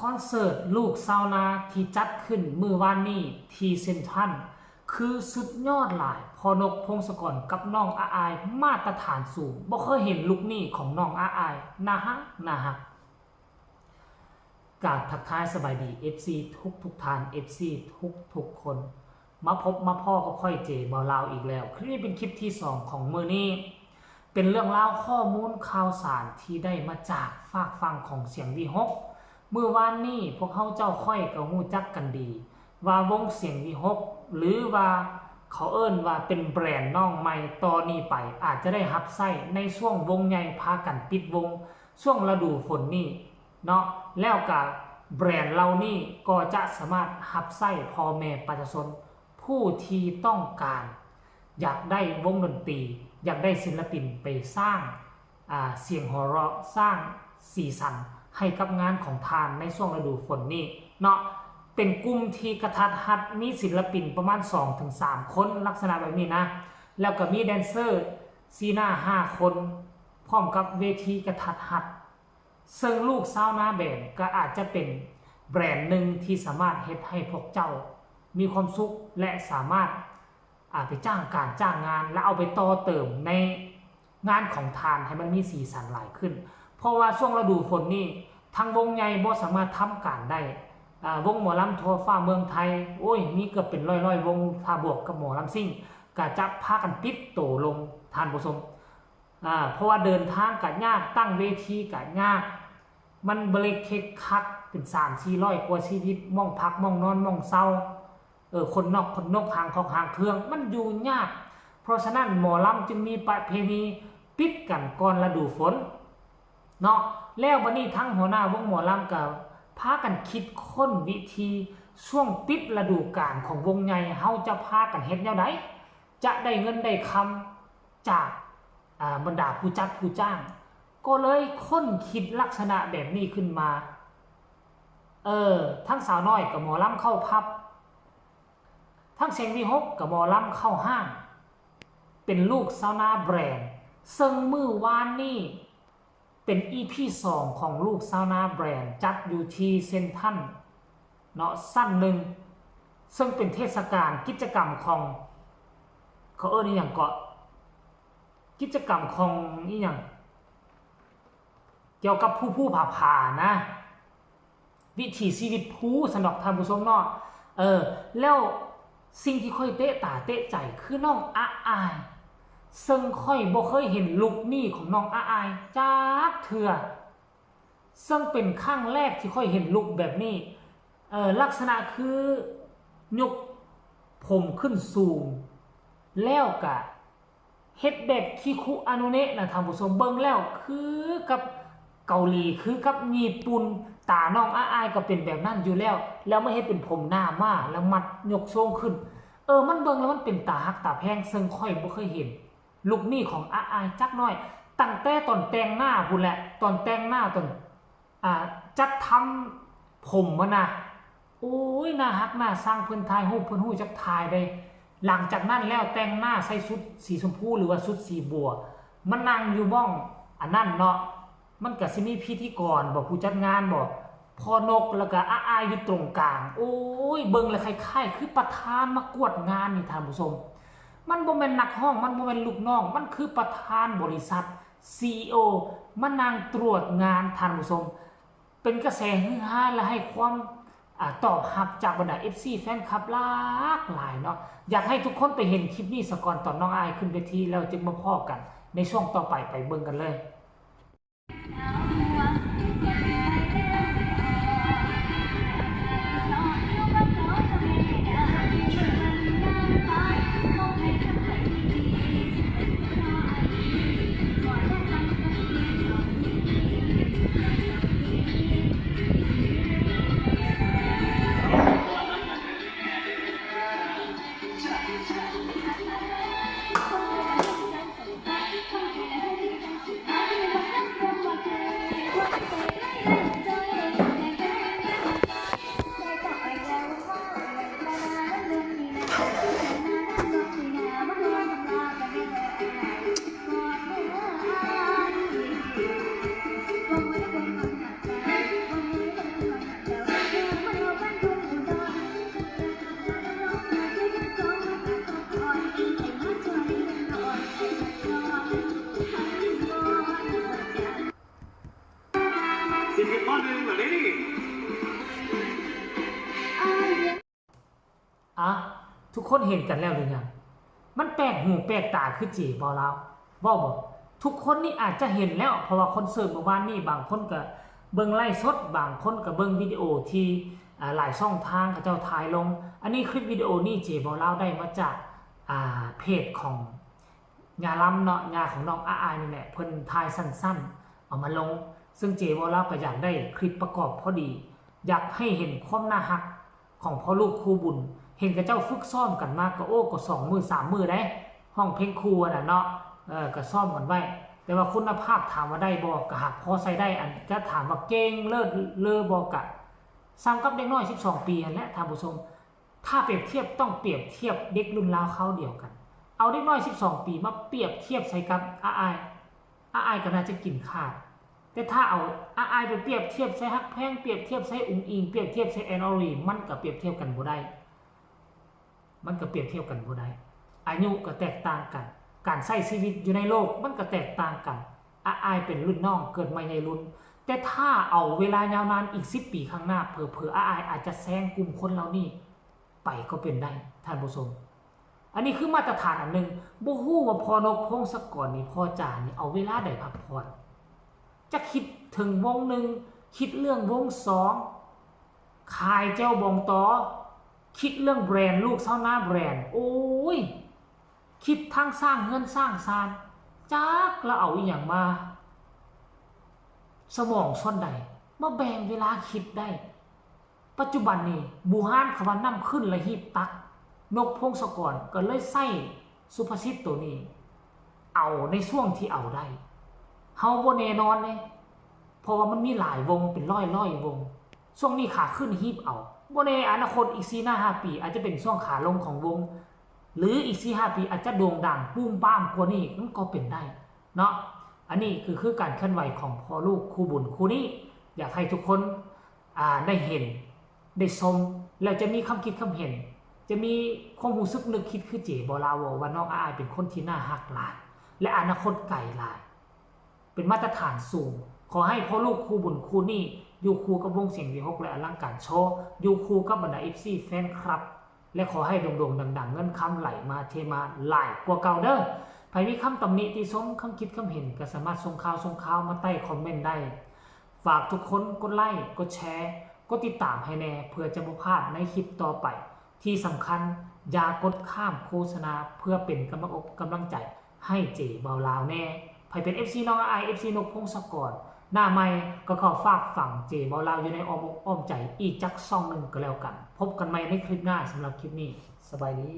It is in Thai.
อนเสิร์ตลูกซาวนาที่จัดขึ้นมื้อวานนี้ที่เซ็นทรัลคือสุดยอดหลายพอนกพงศกรกับน้องอาอายมาตรฐานสูงบ่เคยเห็นลุคนี้ของน้องอาอายนะฮะกราบทักทายสบายดี FC ทุกท่าน FC ทุกคนมาพบมาพ่อก็ค่อยเจบ่าวลาวอีกแล้วคลิปนี้เป็นคลิปที่2ของมื้อนี้เป็นเรื่องราวข้อมูลข่าวสารที่ได้มาจากฝากฟังของเสียงวีฮกเมื่อวานนี้พวกเขาเจ้าค่อยก็ฮู้จักกันดีว่าวงเสียงวีฮกหรือว่าเขาเอิ้นว่าเป็นแบรนด์น้องใหม่ตอนนี้ไปอาจจะได้รับไส้ในช่วงวงใหญ่พากันปิดวงช่วงฤดูฝนนี่เนาะแล้วก็แบรนด์เรานี่ก็จะสามารถรับไส้พ่อแม่ประชาชนผู้ที่ต้องการอยากได้วงดนตรีอยากได้ศิลปินไปสร้างเสียงหัวเราะสร้างสีสันให้กับงานของทานในช่วงฤดูฝนนี่เนาะเป็นกลุ่มที่กระทัดรัดมีศิลปินประมาณ 2-3 คนลักษณะแบบนี้นะแล้วก็มีแดนเซอร์ซีหน้า5 คนพร้อมกับเวทีกระทัดรัดซึ่งลูกซาวนาแบนด์ก็อาจจะเป็นแบรนด์หนึ่งที่สามารถเฮ็ดให้พวกเจ้ามีความสุขและสามารถไปจ้างงานและเอาไปต่อเติมในงานของทานให้มันมีสีสันหลายขึ้นเพราะว่าช่วงฤดูฝนนี่ทางวงใหญ่บ่สามารถทำการได้วงหมอลำทั่วฟ้าเมืองไทยโอ้ยมีเกือบเป็นร้อยวงถ้าบวกกับหมอลำซิ่งก็จะพากันปิดโตลงทานผู้ชมเพราะว่าเดินทางก็ยากตั้งเวทีก็ยากมันเบรกเค็กคักเป็น3-400กว่าชีวิตมองพักมองนอนมองเศร้าคนนอกห่างของห่างเครื่องมันอยู่ยากเพราะฉะนั้นหมอลำจึงมีประเพณีปิดกันก่อนฤดูฝนเนาะแล้ววันนี้ทั้งหัวหน้าวงหมอลำกับพากันคิดค้นวิธีช่วงปิดฤดูกาลของวงใหญ่เฮาจะพากันเฮ็ดแนวใดจะได้เงินได้คำจากบรรดาผู้จัดผู้จ้างก็เลยค้นคิดลักษณะแบบนี้ขึ้นมาทั้งสาวน้อยกับหมอลำเข้าพับทั้งเสียงวีฮกกับหมอลำเข้าห้างเป็นลูกซาวนาแบรนด์ซึ่งมื้อวานนี้เป็น EP 2ของลูกซาวนาแบรนด์จัดอยู่ที่เซ็นทรัลเนาะสั้นหนึ่งซึ่งเป็นเทศกาลกิจกรรมของเขานี่อย่างเกาะกิจกรรมของนี่อย่างเกี่ยวกับผู้ผ่านะวิถีชีวิตผู้สนอกท่านผู้ชมเนาะแล้วสิ่งที่ค่อยเตะตาเตะใจคือน้องอาอายซึ่งค่อยบ่เคยเห็นลุคนี้ของน้องอาอายจักเทื่อซึ่งเป็นครั้งแรกที่ค่อยเห็นลุคแบบนี้ลักษณะคือยกผมขึ้นสูงแล้วก็เฮ็ดแบบคิคุอานุเนะนะท่านผู้ชมเบิ่งแล้วคือกับเกาหลีคือกับญี่ปุ่นตาน้องอาอายก็เป็นแบบนั้นอยู่แล้วไม่ให้เป็นผมหน้ามาแล้วมัดยกทรงขึ้นมันเบิ่งแล้วมันเป็นตาฮักตาแพงซึ่งค่อยบ่เคยเห็นลุคนี้ของอาอายจักน้อยตั้งแต่ตอนแต่งหน้าพุ่นแหละตอนแต่งหน้าตอนจัดทำผมมันนะโอ้ยน่าฮักน่าสร้างเพิ่นถ่ายรูปเพิ่นฮู้จักถ่ายได้หลังจากนั้นแล้วแต่งหน้าใส่ชุดสีชมพูหรือว่าชุดสีบัวมันนั่งอยู่บ้องอันนั้นเนาะมันก็สิมีพิธีกรผู้จัดงานพอนกแล้วก็อาอายอยู่ตรงกลางโอ้ยเบิ่งแล้วคล้ายๆคือประธานมากวดงานนี่ท่านผู้ชมมันบ่แม่นนักห้องมันบ่แม่นลูกน้องมันคือประธานบริษัท CEO มานั่งตรวจงานท่านผู้ชมเป็นกระแสฮือฮาและให้ความตอบรับจากบรรดา FC แฟนคลับหลากหลายเนาะอยากให้ทุกคนไปเห็นคลิปนี้ซะก่อนตอนน้องอายขึ้นเวทีแล้วจึงมาพอกันในช่วงต่อไปเบิ่งกันเลย ผิดไปข้อหนึ่งเหรอนี่ อ่ะทุกคนเห็นกันแล้วหรือยังมันแปลกหูแปลกตาคือเจบอลาวบอกทุกคนนี่อาจจะเห็นแล้วเพราะว่าคอนเสิร์ตเมื่อวานนี่บางคนก็เบิ่งไลฟ์สดบางคนก็เบิ่งวิดีโอที่หลายช่องทางเขาเจ้าถ่ายลงอันนี้คลิปวิดีโอนี่เจบอลาวได้มาจากเพจของงาล้ำเนาะงาของน้องอาอายนี่แหละเพิ่นถ่ายสั้นๆเอามาลงซึ่งเจบอลาวก็อยากได้คลิปประกอบพอดีอยากให้เห็นความน่ารักของพ่อลูกครูบุญเห็นกับเจ้าฝึกซ้อมกันมากก็โอ้ก็2 มือ 3 มือได้ห้องเพลงครูน่ะเนาะก็ซ้อมกันไว้แต่ว่าคุณภาพถามว่าได้บ่ก็หักพอใส่ได้อันจะถามว่าเก่งเลิศเลอบ่กะซ้ำกับเด็กน้อย12 ปีนั่นแหละท่านผู้ชมถ้าเปรียบเทียบต้องเปรียบเทียบเด็กรุ่นราวเขาเดียวกันเอาเด็กน้อย12 ปีมาเปรียบเทียบใส่กับอาอายก็น่าจะกินขาดแต่ถ้าเอาอาอายไปเปรียบเทียบใส่ฮักแพงเปรียบเทียบใส่อุ๋งอิงเปรียบเทียบใส่แอนอรีมันก็เปรียบเทียบกันบ่ได้มันก็เปรียบเทียบกันบ่ได้อายุก็แตกต่างกันการใช้ชีวิตอยู่ในโลกมันก็แตกต่างกันอายเป็นรุ่นน้องเกิดมาในรุ่นแต่ถ้าเอาเวลายาวนานอีก10 ปีข้างหน้าเผลอๆอายอาจจะแซงกลุ่มคนเหล่านี้ไปก็เป็นได้ท่านผู้ชมอันนี้คือมาตรฐานอันหนึ่งบ่ฮู้ว่าพอนกพงศกรนี่พ่อจ่านี่เอาเวลาใดพักผ่อนจะคิดถึงวงหนึ่งคิดเรื่องวงสองขายเจ้าบองตอคิดเรื่องแบรนด์ลูกเศร้าหน้าแบรนด์โอ้ยคิดทั้งสร้างเงินสร้างซานจักแล้วเอาอีหยังมาสมองส่วนใดมาแบ่งเวลาคิดได้ปัจจุบันนี้บูฮานคำว่านำขึ้นและหีบตักนกพงศกรก็เลยใส่สุภาษิตตัวนี้เอาในช่วงที่เอาได้เฮาบ่แน่นอนเลยเพราะว่ามันมีหลายวงเป็นร้อยวงช่วงนี้ขาขึ้นหีบเอาบ่แน่อนาคตอีก4-5 ปีอาจจะเป็นช่วงขาลงของวงหรืออีก4-5 ปีอาจจะโด่งดังปุ้มป้ามกว่านี้มันก็เป็นได้เนาะอันนี้คือการเคลื่อนไหวของพ่อลูกคู่บุญคู่นี้อยากให้ทุกคนได้เห็นได้ชมแล้วจะมีคำคิดคำเห็นจะมีความรู้สึกนึกคิดคือเจบอลาวว่าน้องอายเป็นคนที่น่าฮักหลายและอนาคตไกลหลายเป็นมาตรฐานสูงขอให้พ่อลูกคู่บุญคู่นี้อยู่คู่กับวงเสียงวีฮกและอลังการโชว์อยู่คู่กับบรรดา FC แฟนคลับและขอให้โด่งๆดังๆเงินคำไหลมาเทมาหลายกว่าเก่าเด้อใครมีคำตำหนิที่ส่งคำคิดคำเห็นก็สามารถส่งข่าวมาใต้คอมเมนต์ได้ฝากทุกคนกดไลค์กดแชร์กดติดตามให้แน่เพื่อจะบ่พลาดในคลิปต่อไปที่สำคัญอย่ากดข้ามโฆษณาเพื่อเป็นกำลังใจให้เจเบาลาวแน่ใครเป็น FC น้องอาย FC นกพงศกรหน้าใหม่ก็ขอฝากฝั่งเจบอลาวอยู่ในอ้อมใจอีกจักซ่องหนึ่งก็แล้วกันพบกันใหม่ในคลิปหน้าสำหรับคลิปนี้สบายดี